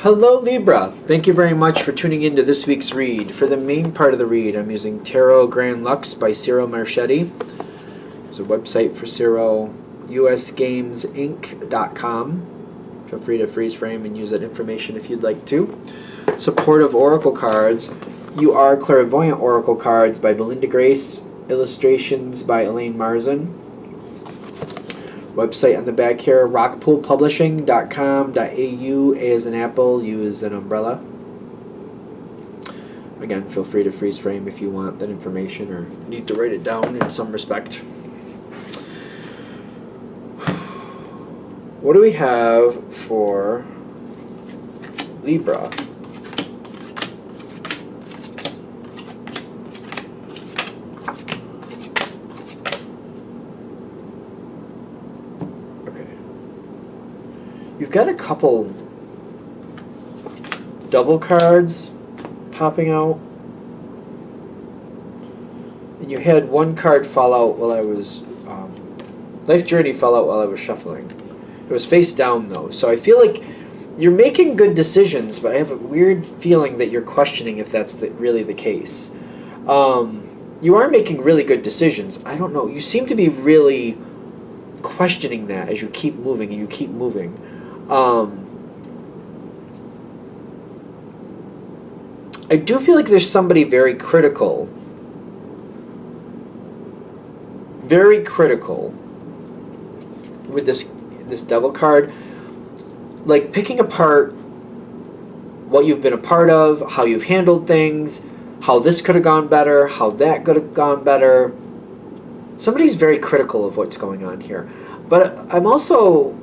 Hello Libra, thank you very much for tuning in to this week's read. For the main part of the read, I'm using Tarot Grand Lux by Ciro Marchetti. There's a website for Ciro, usgamesinc.com. Feel free to freeze frame and use that information if you'd like to. Supportive Oracle cards. You Are Clairvoyant Oracle cards by Belinda Grace. Illustrations by Elaine Marzin. Website on the back here, rockpoolpublishing.com.au. A as an apple, U as an umbrella. Again, feel free to freeze frame if you want that information or need to write it down in some respect. What do we have for Libra? You've got a couple double cards popping out. And you had one card fall out while I was... Life Journey fell out while I was shuffling. It was face down, though. So I feel like you're making good decisions, but I have a weird feeling that you're questioning if that's really the case. You are making really good decisions. I don't know. You seem to be really questioning that as you keep moving and you keep moving. I do feel like there's somebody very critical with this devil card, like picking apart what you've been a part of, how you've handled things, how this could have gone better, how that could have gone better. Somebody's very critical of what's going on here. But I'm also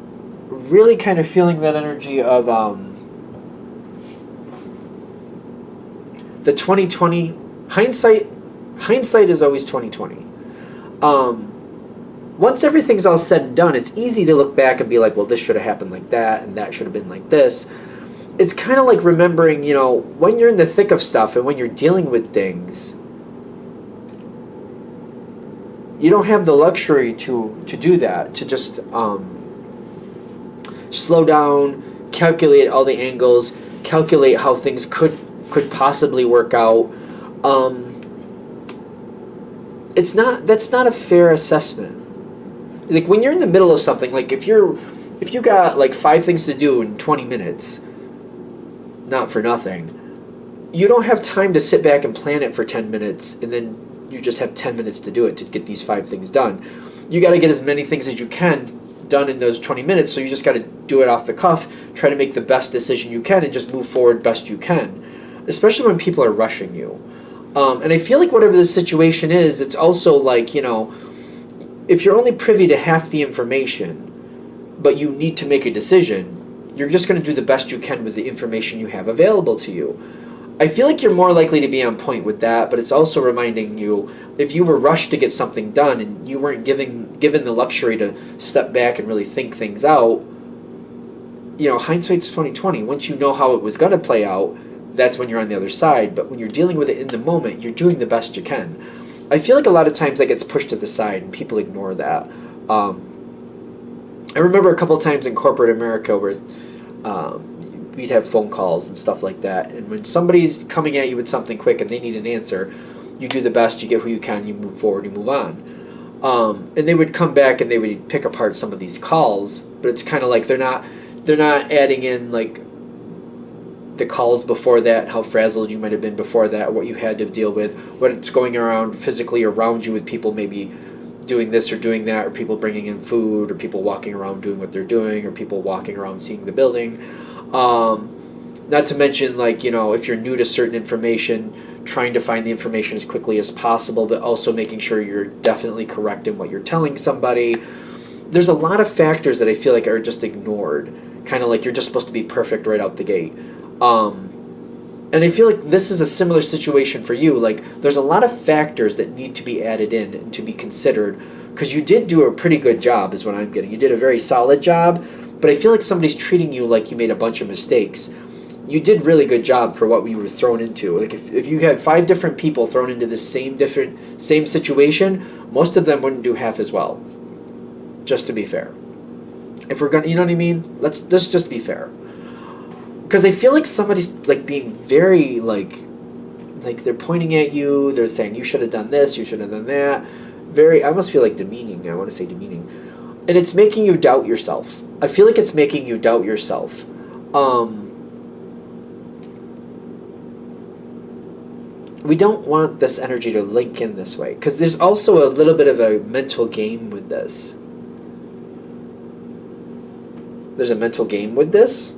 really kind of feeling that energy of the 2020 hindsight is always 2020. Once everything's all said and done, it's easy to look back and be like, well, this should have happened like that and that should have been like this. It's kind of like remembering, you know, when you're in the thick of stuff and when you're dealing with things, you don't have the luxury to do that, to just slow down, calculate all the angles, calculate how things could possibly work out. That's not a fair assessment. Like when you're in the middle of something, like if you got like 5 things to do in 20 minutes, not for nothing, you don't have time to sit back and plan it for 10 minutes and then you just have 10 minutes to do it, to get these 5 things done. You got to get as many things as you can done in those 20 minutes, so you just got to do it off the cuff, try to make the best decision you can and just move forward best you can, especially when people are rushing you. And I feel like whatever the situation is, it's also like, you know, if you're only privy to half the information, but you need to make a decision, you're just going to do the best you can with the information you have available to you. I feel like you're more likely to be on point with that, but it's also reminding you, if you were rushed to get something done and you weren't given the luxury to step back and really think things out, you know, hindsight's 2020. Once you know how it was going to play out, that's when you're on the other side. But when you're dealing with it in the moment, you're doing the best you can. I feel like a lot of times that gets pushed to the side and people ignore that. I remember a couple of times in corporate America where we'd have phone calls and stuff like that, and when somebody's coming at you with something quick and they need an answer, you do the best, you get who you can, you move forward, you move on. And they would come back and they would pick apart some of these calls, but it's kind of like they're not adding in like the calls before that, how frazzled you might have been before that, what you had to deal with, what's going around physically around you with people maybe doing this or doing that, or people bringing in food, or people walking around doing what they're doing, or people walking around seeing the building. Not to mention, like, you know, if you're new to certain information, trying to find the information as quickly as possible, but also making sure you're definitely correct in what you're telling somebody. There's a lot of factors that I feel like are just ignored, kind of like you're just supposed to be perfect right out the gate. And I feel like this is a similar situation for you. Like, there's a lot of factors that need to be added in and to be considered, because you did do a pretty good job is what I'm getting. You did a very solid job, but I feel like somebody's treating you like you made a bunch of mistakes. You did really good job for what we were thrown into. Like, if you had 5 different people thrown into the same situation, most of them wouldn't do half as well. Just to be fair. If we're gonna, you know what I mean? Let's just be fair. because I feel like somebody's like being very like they're pointing at you. They're saying you should have done this, you should have done that. Very, I almost feel like demeaning. I want to say demeaning, and it's making you doubt yourself. I feel like it's making you doubt yourself. We don't want this energy to link in this way, because there's also a little bit of a mental game with this. There's a mental game with this.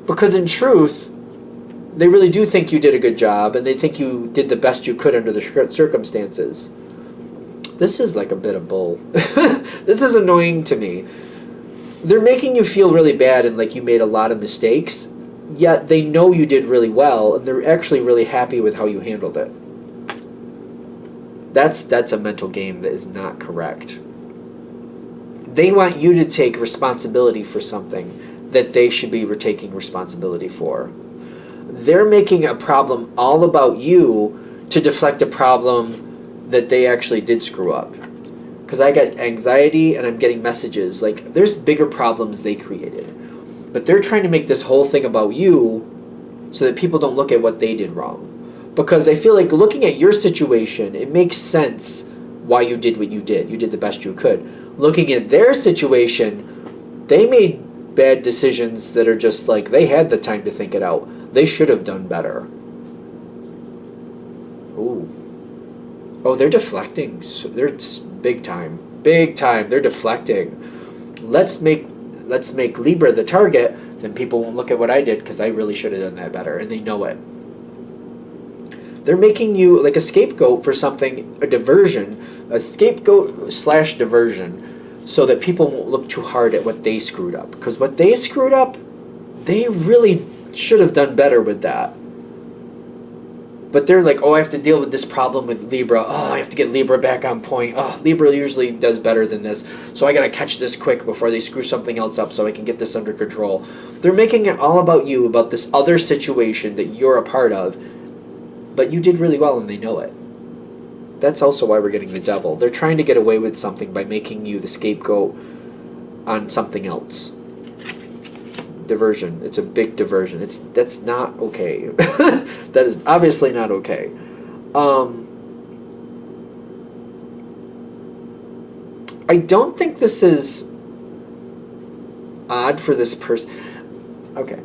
Because in truth, they really do think you did a good job, and they think you did the best you could under the circumstances. This is like a bit of bull. This is annoying to me. They're making you feel really bad and like you made a lot of mistakes, yet they know you did really well, and they're actually really happy with how you handled it. That's a mental game that is not correct. They want you to take responsibility for something that they should be taking responsibility for. They're making a problem all about you to deflect a problem that they actually did screw up. Because I got anxiety and I'm getting messages like there's bigger problems they created. But they're trying to make this whole thing about you so that people don't look at what they did wrong. Because I feel like looking at your situation, it makes sense why you did what you did. You did the best you could. Looking at their situation, they made bad decisions that are just like they had the time to think it out. They should have done better. Ooh. Oh, they're deflecting. They're big time. Big time. They're deflecting. Let's make Libra the target, then people won't look at what I did because I really should have done that better, and they know it. They're making you like a scapegoat for something, a diversion, a scapegoat / diversion, so that people won't look too hard at what they screwed up. Because what they screwed up, they really should have done better with that. But they're like, oh, I have to deal with this problem with Libra. Oh, I have to get Libra back on point. Oh, Libra usually does better than this. So I got to catch this quick before they screw something else up so I can get this under control. They're making it all about you, about this other situation that you're a part of. But you did really well and they know it. That's also why we're getting the devil. They're trying to get away with something by making you the scapegoat on something else. Diversion. It's a big diversion. That's not okay. That is obviously not okay. I don't think this is odd for this person. Okay.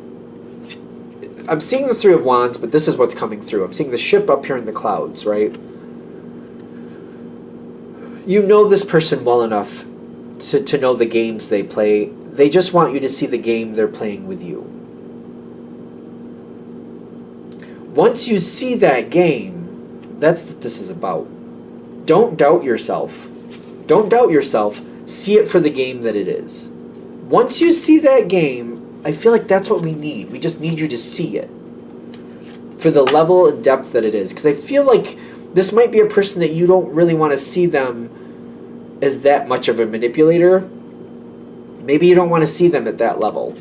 I'm seeing the Three of Wands, but this is what's coming through. I'm seeing the ship up here in the clouds, right? You know this person well enough to know the games they play. They just want you to see the game they're playing with you. Once you see that game, that's what this is about. Don't doubt yourself. Don't doubt yourself. See it for the game that it is. Once you see that game, I feel like that's what we need. We just need you to see it for the level and depth that it is. Because I feel like this might be a person that you don't really want to see them as that much of a manipulator. Maybe you don't want to see them at that level.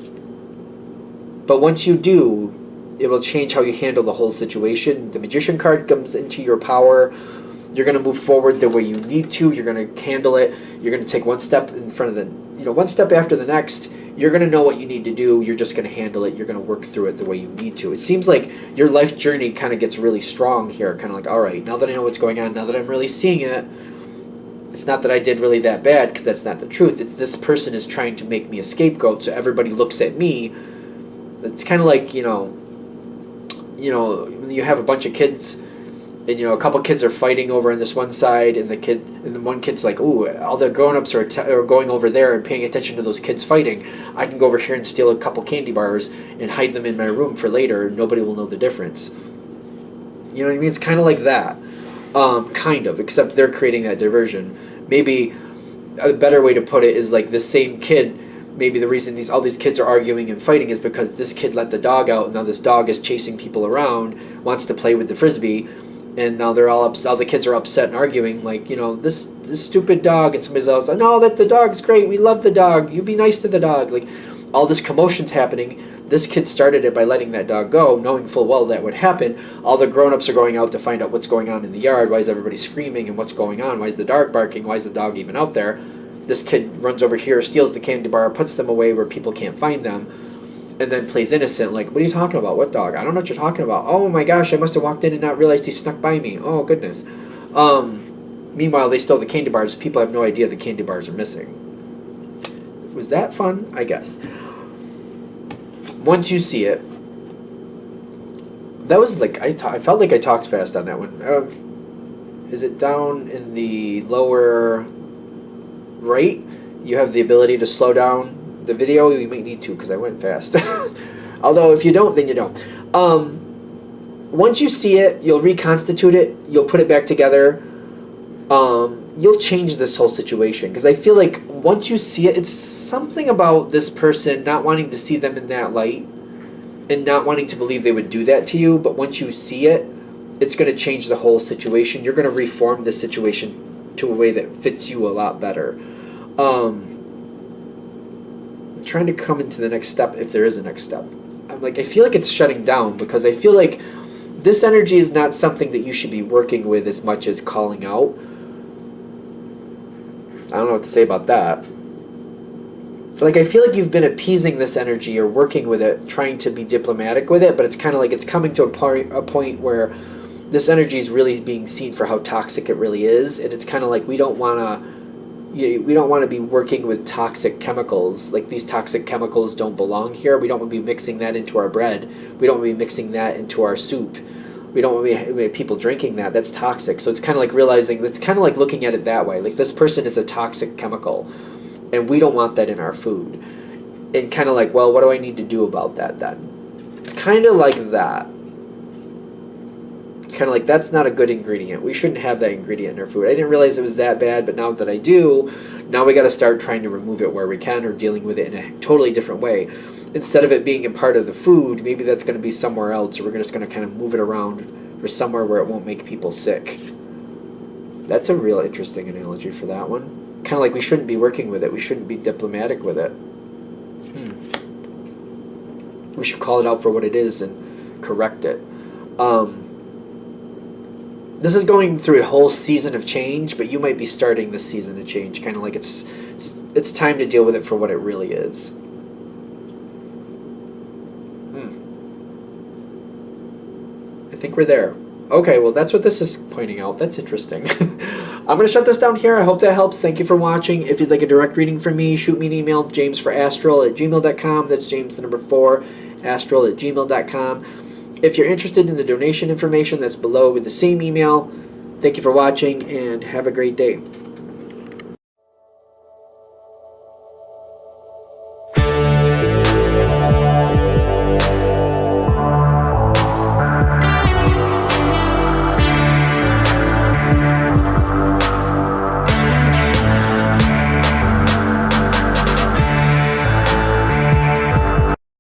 But once you do, it will change how you handle the whole situation. The Magician card comes into your power. You're going to move forward the way you need to. You're going to handle it. You're going to take one step in front of the, one step after the next. You're going to know what you need to do. You're just going to handle it. You're going to work through it the way you need to. It seems like your life journey kind of gets really strong here. Kind of like, all right, now that I know what's going on, now that I'm really seeing it, it's not that I did really that bad, because that's not the truth. It's this person is trying to make me a scapegoat, so everybody looks at me. It's kind of like, you have a bunch of kids, and a couple kids are fighting over on this one side, and the one kid's like, "Ooh, all the grown-ups are going over there and paying attention to those kids fighting. I can go over here and steal a couple candy bars and hide them in my room for later. Nobody will know the difference." You know what I mean? It's kind of like that. Kind of, except they're creating that diversion. Maybe a better way to put it is like this same kid, maybe the reason all these kids are arguing and fighting is because this kid let the dog out, and now this dog is chasing people around, wants to play with the frisbee, and now they're all the kids are upset and arguing, like, this stupid dog, and somebody's else, no, that the dog's great, we love the dog, you be nice to the dog. Like, all this commotion's happening. This kid started it by letting that dog go, knowing full well that would happen. All the grown-ups are going out to find out what's going on in the yard. Why is everybody screaming and what's going on? Why is the dog barking? Why is the dog even out there? This kid runs over here, steals the candy bar, puts them away where people can't find them. and then plays innocent, like, what are you talking about? What dog? I don't know what you're talking about. Oh my gosh, I must have walked in and not realized he snuck by me. Oh goodness. Meanwhile, they stole the candy bars. People have no idea the candy bars are missing. Was that fun? I guess. Once you see it, that was like, I felt like I talked fast on that one. Is it down in the lower right? You have the ability to slow down the video. You might need to because I went fast. Although if you don't, then you don't. Once you see it, you'll reconstitute it. You'll put it back together. You'll change this whole situation, because I feel like once you see it, it's something about this person not wanting to see them in that light and not wanting to believe they would do that to you. But once you see it, it's going to change the whole situation. You're going to reform this situation to a way that fits you a lot better. Trying to come into the next step, if there is a next step. I feel like it's shutting down, because I feel like this energy is not something that you should be working with as much as calling out. I don't know what to say about that. Like, I feel like you've been appeasing this energy or working with it, trying to be diplomatic with it, but it's kind of like it's coming to a point where this energy is really being seen for how toxic it really is, and it's kind of like we don't want to be working with toxic chemicals. Like, these toxic chemicals don't belong here. We don't want to be mixing that into our bread. We don't want to be mixing that into our soup. We don't want to be people drinking that. That's toxic. So it's kind of like realizing, it's kind of like looking at it that way. Like, this person is a toxic chemical, and we don't want that in our food. And kind of like, well, what do I need to do about that then? It's kind of like that. It's kind of like, that's not a good ingredient. We shouldn't have that ingredient in our food. I didn't realize it was that bad, but now that I do, now we got to start trying to remove it where we can, or dealing with it in a totally different way. Instead of it being a part of the food, maybe that's going to be somewhere else, or we're just going to kind of move it around or somewhere where it won't make people sick. That's a real interesting analogy for that one. Kind of like we shouldn't be working with it. We shouldn't be diplomatic with it. We should call it out for what it is and correct it. This is going through a whole season of change, but you might be starting this season of change. Kind of like it's time to deal with it for what it really is. I think we're there. Okay, well, that's what this is pointing out. That's interesting. I'm going to shut this down here. I hope that helps. Thank you for watching. If you'd like a direct reading from me, shoot me an email, jamesforastral@gmail.com. That's James, the number 4, astral@gmail.com. If you're interested in the donation information, that's below with the same email. Thank you for watching, and have a great day.